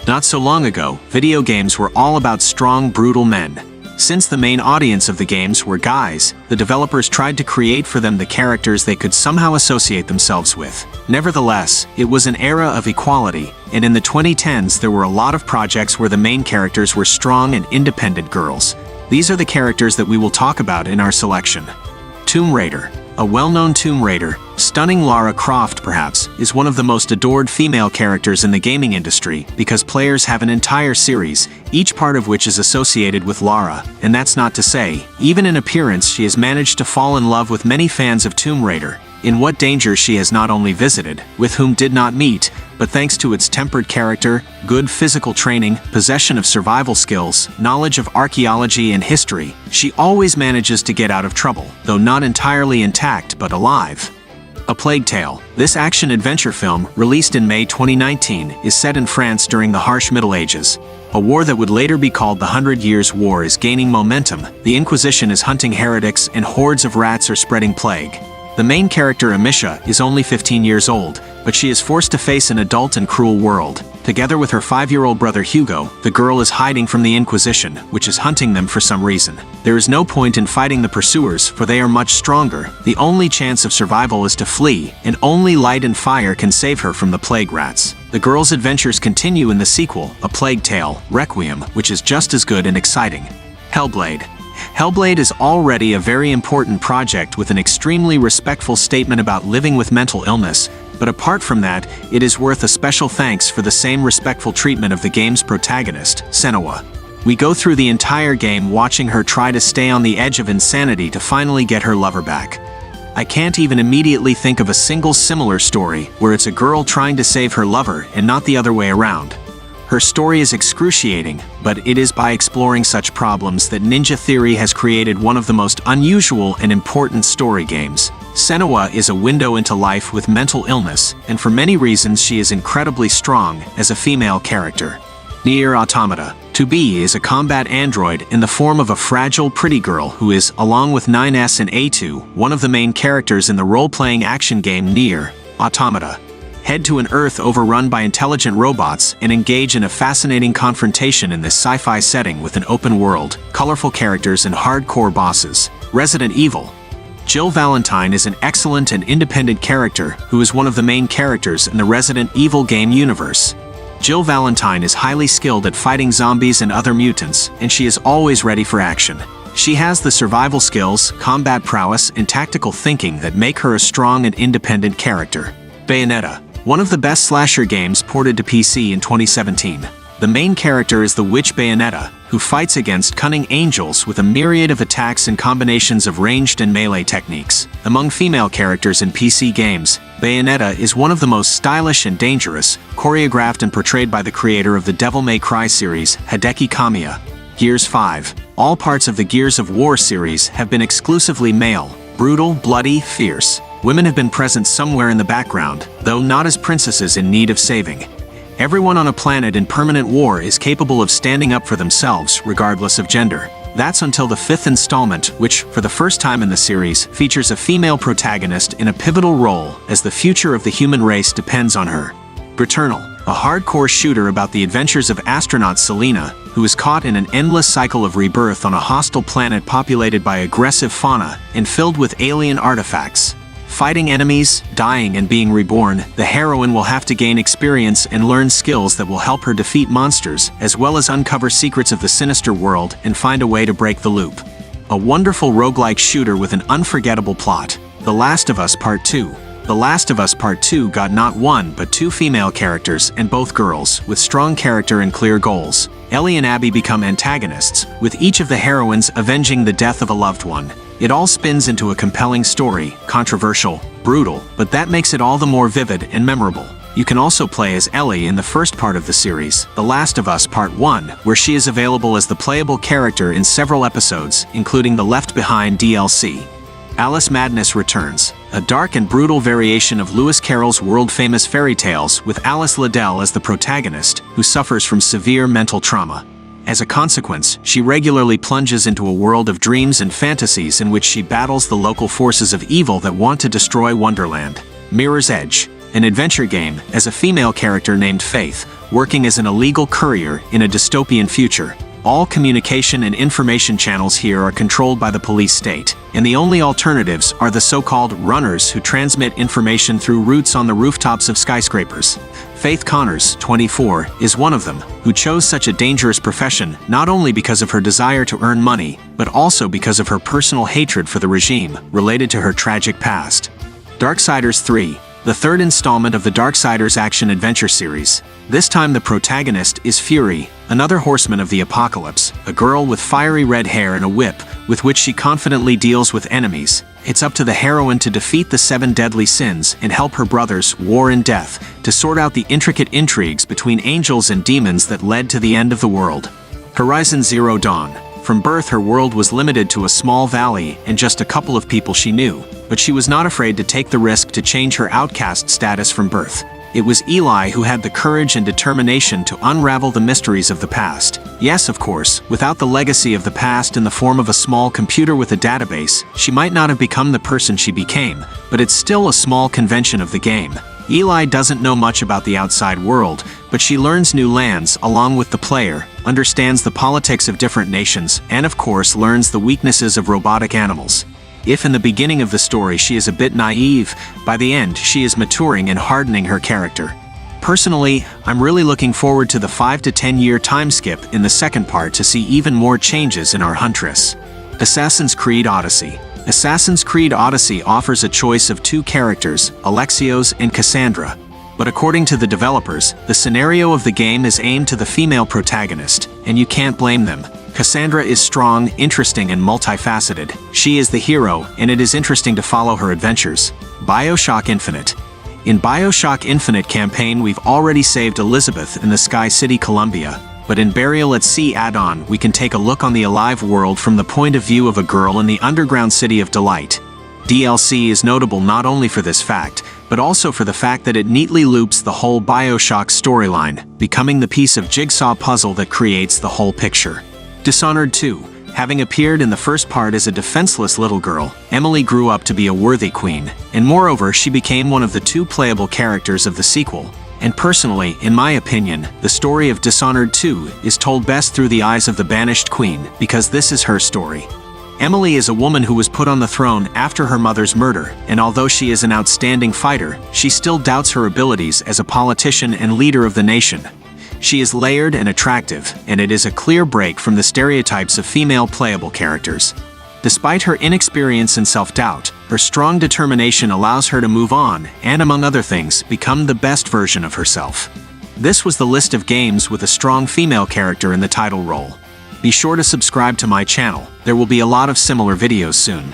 Not so long ago, video games were all about strong, brutal men. Since the main audience of the games were guys, the developers tried to create for them the characters they could somehow associate themselves with. Nevertheless, it was an era of equality, and in the 2010s there were a lot of projects where the main characters were strong and independent girls. These are the characters that we will talk about in our selection. Tomb Raider. A well-known Tomb Raider, stunning Lara Croft perhaps, is one of the most adored female characters in the gaming industry because players have an entire series, each part of which is associated with Lara, and that's not to say, even in appearance she has managed to fall in love with many fans of Tomb Raider. In what danger she has not only visited, with whom did not meet, but thanks to its tempered character, good physical training, possession of survival skills, knowledge of archaeology and history, she always manages to get out of trouble, though not entirely intact but alive. A Plague Tale. This action-adventure film, released in May 2019, is set in France during the harsh Middle Ages. A war that would later be called the 100 Years' War is gaining momentum. The Inquisition is hunting heretics and hordes of rats are spreading plague. The main character, Amicia, is only 15 years old, but she is forced to face an adult and cruel world. Together with her 5-year-old brother Hugo, the girl is hiding from the Inquisition, which is hunting them for some reason. There is no point in fighting the pursuers, for they are much stronger. The only chance of survival is to flee, and only light and fire can save her from the plague rats. The girl's adventures continue in the sequel, A Plague Tale: Requiem, which is just as good and exciting. Hellblade. Hellblade is already a very important project with an extremely respectful statement about living with mental illness, but apart from that, it is worth a special thanks for the same respectful treatment of the game's protagonist, Senua. We go through the entire game watching her try to stay on the edge of insanity to finally get her lover back. I can't even immediately think of a single similar story where it's a girl trying to save her lover and not the other way around. Her story is excruciating, but it is by exploring such problems that Ninja Theory has created one of the most unusual and important story games. Senua is a window into life with mental illness, and for many reasons she is incredibly strong as a female character. Nier Automata. 2B is a combat android in the form of a fragile pretty girl who is, along with 9S and A2, one of the main characters in the role-playing action game Nier Automata. Head to an Earth overrun by intelligent robots and engage in a fascinating confrontation in this sci-fi setting with an open world, colorful characters and hardcore bosses. Resident Evil. Jill Valentine is an excellent and independent character who is one of the main characters in the Resident Evil game universe. Jill Valentine is highly skilled at fighting zombies and other mutants, and she is always ready for action. She has the survival skills, combat prowess, and tactical thinking that make her a strong and independent character. Bayonetta. One of the best slasher games ported to PC in 2017. The main character is the witch Bayonetta, who fights against cunning angels with a myriad of attacks and combinations of ranged and melee techniques. Among female characters in PC games, Bayonetta is one of the most stylish and dangerous, choreographed and portrayed by the creator of the Devil May Cry series, Hideki Kamiya. Gears 5. All parts of the Gears of War series have been exclusively male, brutal, bloody, fierce. Women have been present somewhere in the background, though not as princesses in need of saving. Everyone on a planet in permanent war is capable of standing up for themselves, regardless of gender. That's until the 5th installment, which, for the first time in the series, features a female protagonist in a pivotal role as the future of the human race depends on her. Returnal. A hardcore shooter about the adventures of astronaut Selena, who is caught in an endless cycle of rebirth on a hostile planet populated by aggressive fauna and filled with alien artifacts. Fighting enemies, dying and being reborn, the heroine will have to gain experience and learn skills that will help her defeat monsters, as well as uncover secrets of the sinister world and find a way to break the loop. A wonderful roguelike shooter with an unforgettable plot. The Last of Us Part 2. The Last of Us Part 2 got not one but two female characters, and both girls, with strong character and clear goals. Ellie and Abby become antagonists, with each of the heroines avenging the death of a loved one. It all spins into a compelling story, controversial, brutal, but that makes it all the more vivid and memorable. You can also play as Ellie in the first part of the series, The Last of Us Part 1, where she is available as the playable character in several episodes, including the Left Behind DLC. Alice Madness Returns, a dark and brutal variation of Lewis Carroll's world-famous fairy tales with Alice Liddell as the protagonist, who suffers from severe mental trauma. As a consequence, she regularly plunges into a world of dreams and fantasies in which she battles the local forces of evil that want to destroy Wonderland. Mirror's Edge. an adventure game, as a female character named Faith, working as an illegal courier in a dystopian future. All communication and information channels here are controlled by the police state, and the only alternatives are the so-called runners who transmit information through routes on the rooftops of skyscrapers. Faith Connors, 24, is one of them, who chose such a dangerous profession not only because of her desire to earn money, but also because of her personal hatred for the regime related to her tragic past. Darksiders 3, the third installment of the Darksiders action-adventure series. This time the protagonist is Fury, another horseman of the apocalypse, a girl with fiery red hair and a whip, with which she confidently deals with enemies. It's up to the heroine to defeat the 7 deadly sins and help her brothers, War and Death, to sort out the intricate intrigues between angels and demons that led to the end of the world. Horizon Zero Dawn. From birth, her world was limited to a small valley and just a couple of people she knew, but she was not afraid to take the risk to change her outcast status from birth. It was Eli who had the courage and determination to unravel the mysteries of the past. Yes, of course, without the legacy of the past in the form of a small computer with a database, she might not have become the person she became, but it's still a small convention of the game. Eli doesn't know much about the outside world, but she learns new lands along with the player, understands the politics of different nations, and of course learns the weaknesses of robotic animals. If in the beginning of the story she is a bit naive, by the end she is maturing and hardening her character. Personally, I'm really looking forward to the 5 to 10 year time skip in the second part to see even more changes in our Huntress. Assassin's Creed Odyssey. Assassin's Creed Odyssey offers a choice of 2 characters, Alexios and Cassandra. But according to the developers, the scenario of the game is aimed to the female protagonist, and you can't blame them. Cassandra is strong, interesting, and multifaceted. She is the hero, and it is interesting to follow her adventures. BioShock Infinite. In BioShock Infinite campaign, we've already saved Elizabeth in the Sky City, Columbia. But in Burial at Sea add-on, we can take a look on the alive world from the point of view of a girl in the underground city of Delight. DLC is notable not only for this fact, but also for the fact that it neatly loops the whole BioShock storyline, becoming the piece of jigsaw puzzle that creates the whole picture. Dishonored 2. Having appeared in the first part as a defenseless little girl, Emily grew up to be a worthy queen, and moreover she became one of the 2 playable characters of the sequel. And personally, in my opinion, the story of Dishonored 2 is told best through the eyes of the banished queen, because this is her story. Emily is a woman who was put on the throne after her mother's murder, and although she is an outstanding fighter, she still doubts her abilities as a politician and leader of the nation. She is layered and attractive, and it is a clear break from the stereotypes of female playable characters. Despite her inexperience and self-doubt, her strong determination allows her to move on and, among other things, become the best version of herself. This was the list of games with a strong female character in the title role. Be sure to subscribe to my channel. There will be a lot of similar videos soon.